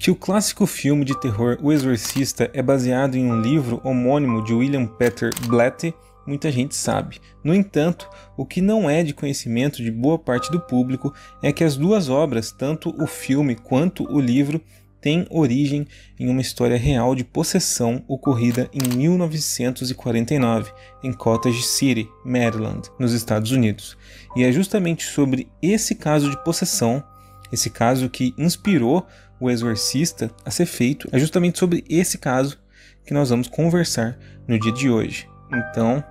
Que o clássico filme de terror O Exorcista é baseado em um livro homônimo de William Peter Blatty, muita gente sabe. No entanto, o que não é de conhecimento de boa parte do público é que as duas obras, tanto o filme quanto o livro, têm origem em uma história real de possessão ocorrida em 1949, em Cottage City, Maryland, nos Estados Unidos. E é justamente sobre esse caso de possessão, esse caso que inspirou O Exorcista a ser feito, é justamente sobre esse caso que nós vamos conversar no dia de hoje. Então,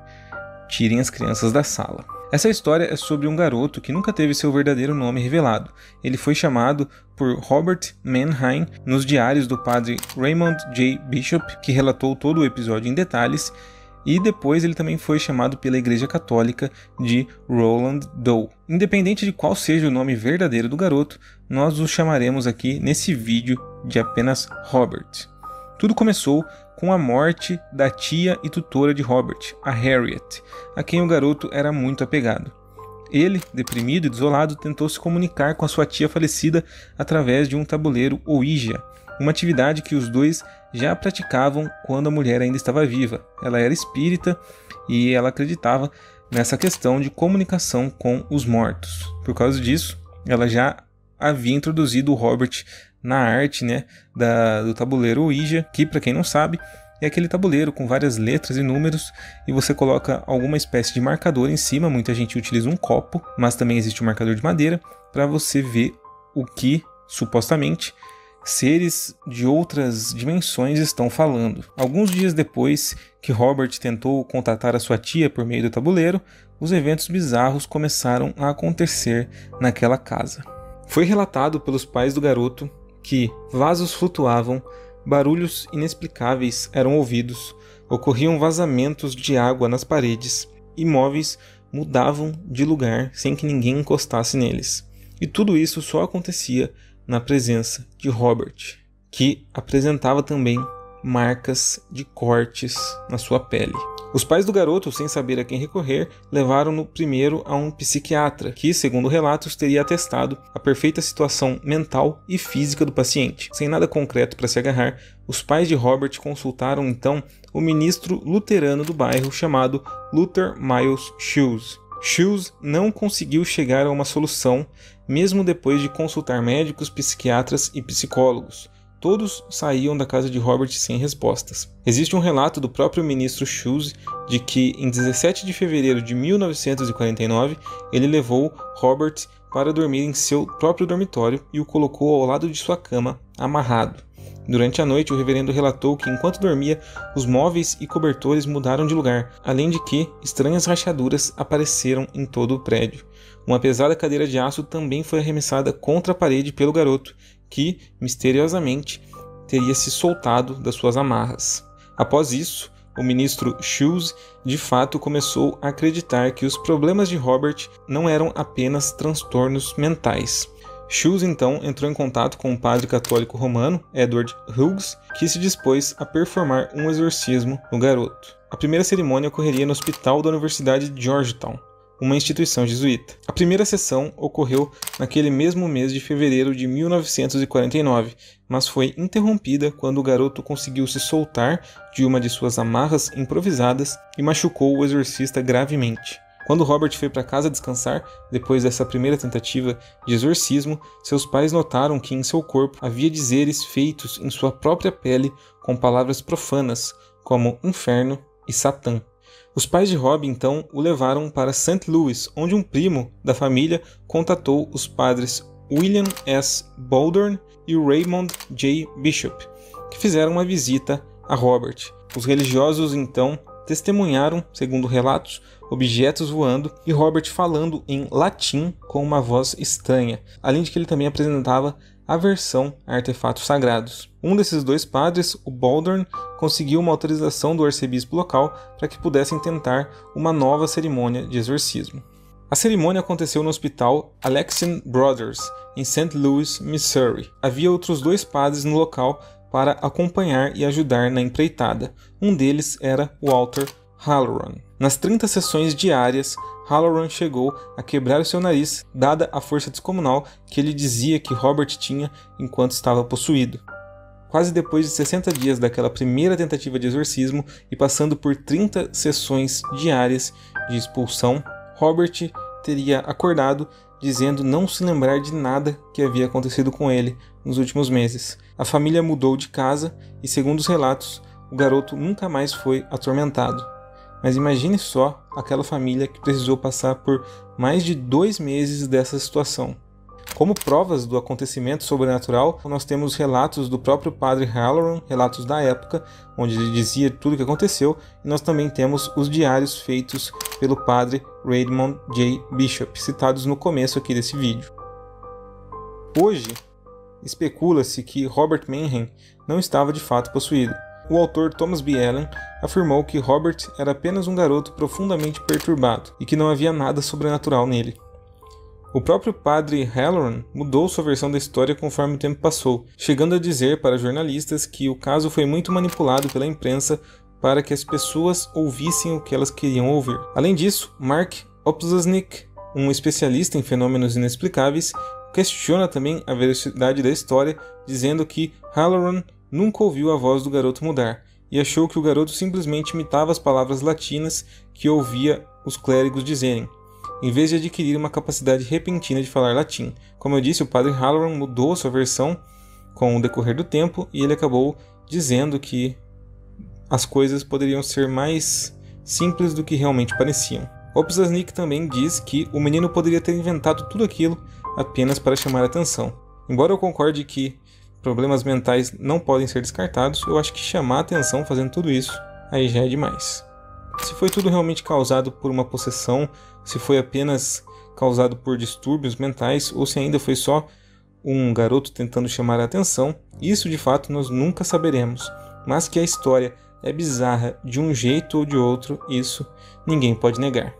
tirem as crianças da sala. Essa história é sobre um garoto que nunca teve seu verdadeiro nome revelado. Ele foi chamado por Robert Mannheim nos diários do padre Raymond J. Bishop, que relatou todo o episódio em detalhes, e depois ele também foi chamado pela Igreja Católica de Roland Doe. Independente de qual seja o nome verdadeiro do garoto, nós o chamaremos aqui nesse vídeo de apenas Robert. Tudo começou com a morte da tia e tutora de Robert, a Harriet, a quem o garoto era muito apegado. Ele, deprimido e desolado, tentou se comunicar com a sua tia falecida através de um tabuleiro Ouija, uma atividade que os dois já praticavam quando a mulher ainda estava viva. Ela era espírita e ela acreditava nessa questão de comunicação com os mortos. Por causa disso, ela já havia introduzido o Robert na arte, do tabuleiro Ouija, que, para quem não sabe, é aquele tabuleiro com várias letras e números, e você coloca alguma espécie de marcador em cima. Muita gente utiliza um copo, mas também existe um marcador de madeira, para você ver o que, supostamente, seres de outras dimensões estão falando. Alguns dias depois que Robert tentou contatar a sua tia por meio do tabuleiro, os eventos bizarros começaram a acontecer naquela casa. Foi relatado pelos pais do garoto que vasos flutuavam, barulhos inexplicáveis eram ouvidos, ocorriam vazamentos de água nas paredes, e móveis mudavam de lugar sem que ninguém encostasse neles. E tudo isso só acontecia na presença de Robert, que apresentava também marcas de cortes na sua pele. Os pais do garoto, sem saber a quem recorrer, levaram-no primeiro a um psiquiatra, que, segundo relatos, teria atestado a perfeita situação mental e física do paciente. Sem nada concreto para se agarrar, os pais de Robert consultaram então o ministro luterano do bairro chamado Luther Miles Shoes. Shoes não conseguiu chegar a uma solução, mesmo depois de consultar médicos, psiquiatras e psicólogos. Todos saíam da casa de Robert sem respostas. Existe um relato do próprio ministro Shoes de que, em 17 de fevereiro de 1949, ele levou Robert para dormir em seu próprio dormitório e o colocou ao lado de sua cama, amarrado. Durante a noite, o reverendo relatou que, enquanto dormia, os móveis e cobertores mudaram de lugar, além de que estranhas rachaduras apareceram em todo o prédio. Uma pesada cadeira de aço também foi arremessada contra a parede pelo garoto, que, misteriosamente, teria se soltado das suas amarras. Após isso, o ministro Shoes de fato começou a acreditar que os problemas de Robert não eram apenas transtornos mentais. Shoes então entrou em contato com o padre católico romano, Edward Hughes, que se dispôs a performar um exorcismo no garoto. A primeira cerimônia ocorreria no hospital da Universidade de Georgetown, uma instituição jesuíta. A primeira sessão ocorreu naquele mesmo mês de fevereiro de 1949, mas foi interrompida quando o garoto conseguiu se soltar de uma de suas amarras improvisadas e machucou o exorcista gravemente. Quando Robert foi para casa descansar, depois dessa primeira tentativa de exorcismo, seus pais notaram que em seu corpo havia dizeres feitos em sua própria pele com palavras profanas, como inferno e Satã. Os pais de Rob, então, o levaram para St. Louis, onde um primo da família contatou os padres William S. Baldwin e Raymond J. Bishop, que fizeram uma visita a Robert. Os religiosos, então, testemunharam, segundo relatos, objetos voando e Robert falando em latim com uma voz estranha, além de que ele também apresentava aversão a artefatos sagrados. Um desses dois padres, o Baldwin, conseguiu uma autorização do arcebispo local para que pudessem tentar uma nova cerimônia de exorcismo. A cerimônia aconteceu no hospital Alexian Brothers, em St. Louis, Missouri. Havia outros dois padres no local para acompanhar e ajudar na empreitada. Um deles era Walter Halloran. Nas 30 sessões diárias, Halloran chegou a quebrar o seu nariz, dada a força descomunal que ele dizia que Robert tinha enquanto estava possuído. Quase depois de 60 dias daquela primeira tentativa de exorcismo e passando por 30 sessões diárias de expulsão, Robert teria acordado dizendo não se lembrar de nada que havia acontecido com ele nos últimos meses. A família mudou de casa e, segundo os relatos, o garoto nunca mais foi atormentado. Mas imagine só aquela família que precisou passar por mais de 2 meses dessa situação. Como provas do acontecimento sobrenatural, nós temos relatos do próprio padre Halloran, relatos da época, onde ele dizia tudo o que aconteceu, e nós também temos os diários feitos pelo padre Raymond J. Bishop, citados no começo aqui desse vídeo. Hoje, especula-se que Robert Manheim não estava de fato possuído. O autor Thomas B. Allen afirmou que Robert era apenas um garoto profundamente perturbado e que não havia nada sobrenatural nele. O próprio padre Halloran mudou sua versão da história conforme o tempo passou, chegando a dizer para jornalistas que o caso foi muito manipulado pela imprensa para que as pessoas ouvissem o que elas queriam ouvir. Além disso, Mark Opsasnick, um especialista em fenômenos inexplicáveis, questiona também a veracidade da história, dizendo que Halloran nunca ouviu a voz do garoto mudar e achou que o garoto simplesmente imitava as palavras latinas que ouvia os clérigos dizerem, em vez de adquirir uma capacidade repentina de falar latim. Como eu disse, o padre Halloran mudou sua versão com o decorrer do tempo e ele acabou dizendo que as coisas poderiam ser mais simples do que realmente pareciam. Opsasnick também diz que o menino poderia ter inventado tudo aquilo apenas para chamar a atenção. Embora eu concorde que problemas mentais não podem ser descartados, eu acho que chamar a atenção fazendo tudo isso aí já é demais. Se foi tudo realmente causado por uma possessão, se foi apenas causado por distúrbios mentais ou se ainda foi só um garoto tentando chamar a atenção, isso de fato nós nunca saberemos, mas que a história é bizarra de um jeito ou de outro, isso ninguém pode negar.